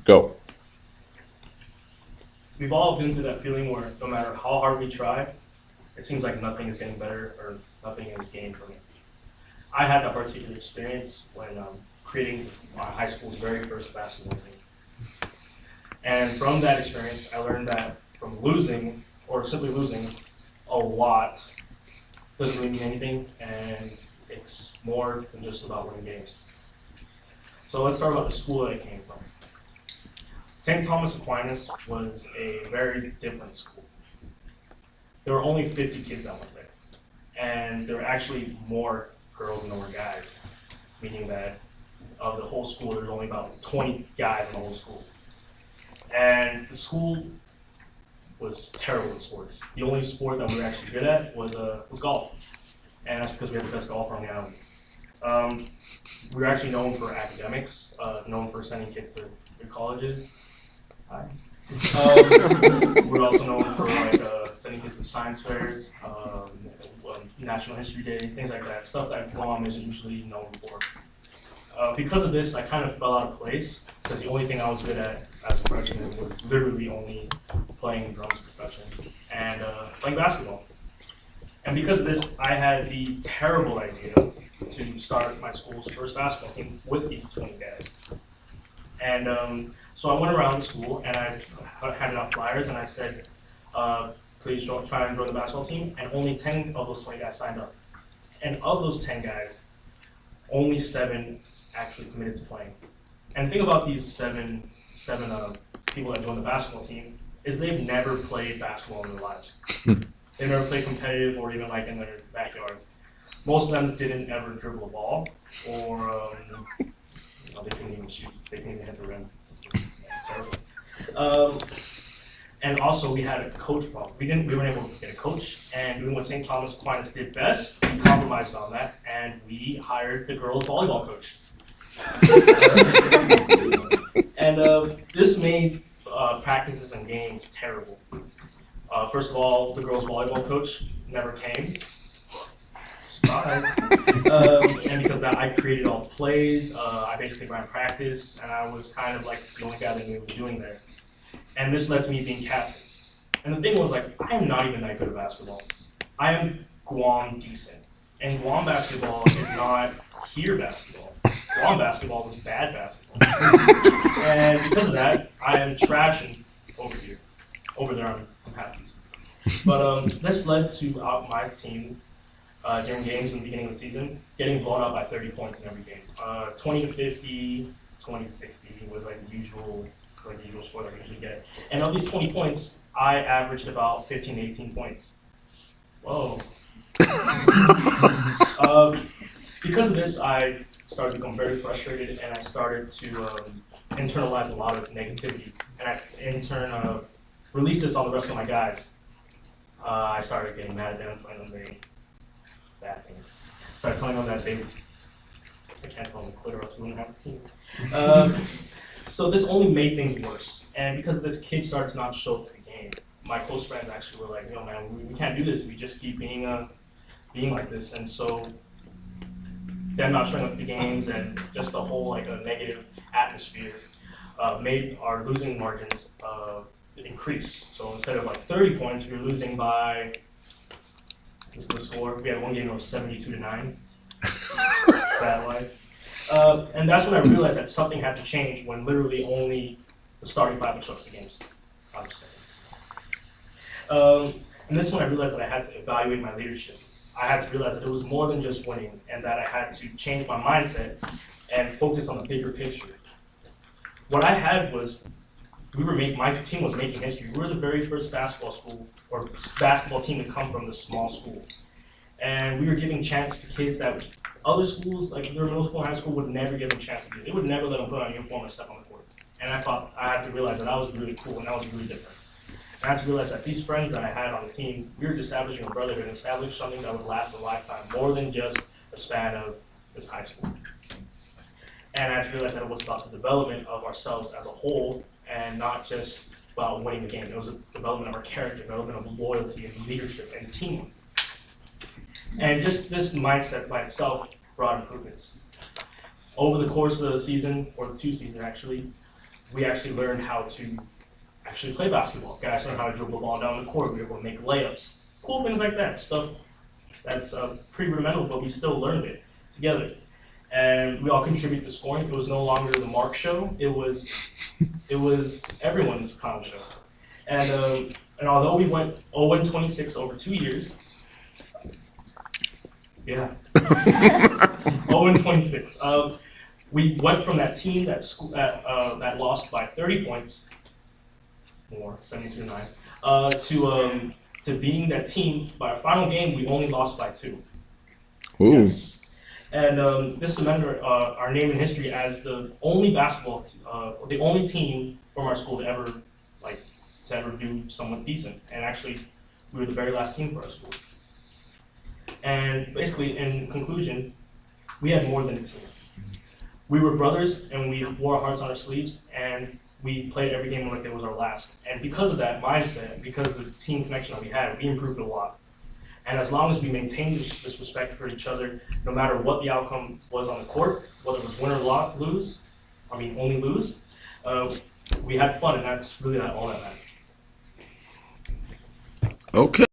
Go. We've all been through that feeling where no matter how hard we try, it seems like nothing is getting better or nothing is gained from it. I had that particular experience when creating my high school's very first basketball team. And from that experience, I learned that from losing, or simply losing, a lot doesn't really mean anything, and it's more than just about winning games. So let's start about the school that I came from. St. Thomas Aquinas was a very different school. There were only 50 kids that went there, and there were actually more girls than there were guys, meaning that of the whole school, there were only about 20 guys in the whole school. And the school was terrible in sports. The only sport that we were actually good at was golf, and that's because we had the best golfer on the island. We were actually known for academics, known for sending kids to good colleges. Hi. We're also known for sending kids to science fairs, National History Day, things like that, stuff that Guam isn't usually known for. Because of this, I kind of fell out of place, because the only thing I was good at as a freshman was literally only playing drums percussion and playing basketball. And because of this, I had the terrible idea to start my school's first basketball team with these 20 guys. And so I went around the school and I handed out flyers and I said, please try and join the basketball team. And only 10 of those 20 guys signed up. And of those 10 guys, only 7 actually committed to playing. And the thing about these seven people that joined the basketball team is they've never played basketball in their lives. They've never played competitive or even like in their backyard. Most of them didn't ever dribble a ball, or they couldn't even shoot. They couldn't even hit the rim. That's terrible. And also, we had a coach problem. We weren't able to get a coach, and doing what St. Thomas Aquinas did best, we compromised on that, and we hired the girls' volleyball coach. And this made practices and games terrible. First of all, the girls' volleyball coach never came. Surprise. And because of that, I created all the plays. I basically ran practice, and I was kind of like the only guy that knew what we were doing there. And this led to me being captain. And the thing was, like, I am not even that good at basketball. I am Guam decent. And Guam basketball is not here basketball. Guam basketball was bad basketball. And because of that, I am trashing over here. Over there, I'm half decent. But this led to my team during games in the beginning of the season getting blown out by 30 points in every game. 20 to 50, 20 to 60 was like the usual score that we usually get. And of these 20 points, I averaged about 15 to 18 points. Whoa. Because of this, I started to become very frustrated, and I started to internalize a lot of negativity. And I in turn released this on the rest of my guys. I started getting mad at them, telling them they bad things. Started telling them that I can't tell them to quit or else we wouldn't have a team. So this only made things worse. And because of this, kids started to not show up to the game. My close friends actually were like, yo man, we can't do this. We just keep being like this. And so them not showing up to the games and just the whole like a negative atmosphere made our losing margins increase. So instead of like 30 points, we were losing by, this is the score. We had one game that was 72-9. Sad life. And that's when I realized that something had to change when literally only the starting five would show up to games. And this is when I realized that I had to evaluate my leadership. I had to realize that it was more than just winning, and that I had to change my mindset and focus on the bigger picture. What I had was, my team was making history. We were the very first basketball team to come from this small school. And we were giving chance to kids that other schools, like their middle school and high school, would never give them a chance to do. They would never let them put on a uniform and step on the court. And I thought I had to realize that was really cool and that was really different. And I had to realize that these friends that I had on the team, we were establishing a brotherhood and establishing something that would last a lifetime, more than just a span of this high school. And I had to realize that it was about the development of ourselves as a whole and not just about winning the game. It was a development of our character, development of loyalty and leadership and teamwork. And just this mindset by itself brought improvements. Over the course of the season, or the 2 seasons actually, we actually learned how to actually play basketball. Guys learned how to dribble the ball down the court. We were able to make layups. Cool things like that. Stuff that's pretty rudimental, but we still learned it together. And we all contribute to scoring. It was no longer the Mark show. It was everyone's clown show. And although we went 0-26 over 2 years, yeah, 0-26. We went from that team that lost by 30 points, more 72-9, to being that team. By our final game, we only lost by 2. Ooh. Yes. And this cemented our name in history as the only the only team from our school to ever do somewhat decent. And actually, we were the very last team for our school. And basically, in conclusion, we had more than a team. We were brothers, and we wore our hearts on our sleeves, and we played every game like it was our last. And because of that mindset, because of the team connection that we had, we improved a lot. And as long as we maintained this respect for each other, no matter what the outcome was on the court, whether it was win or only lose, we had fun, and that's really all that matters. Okay.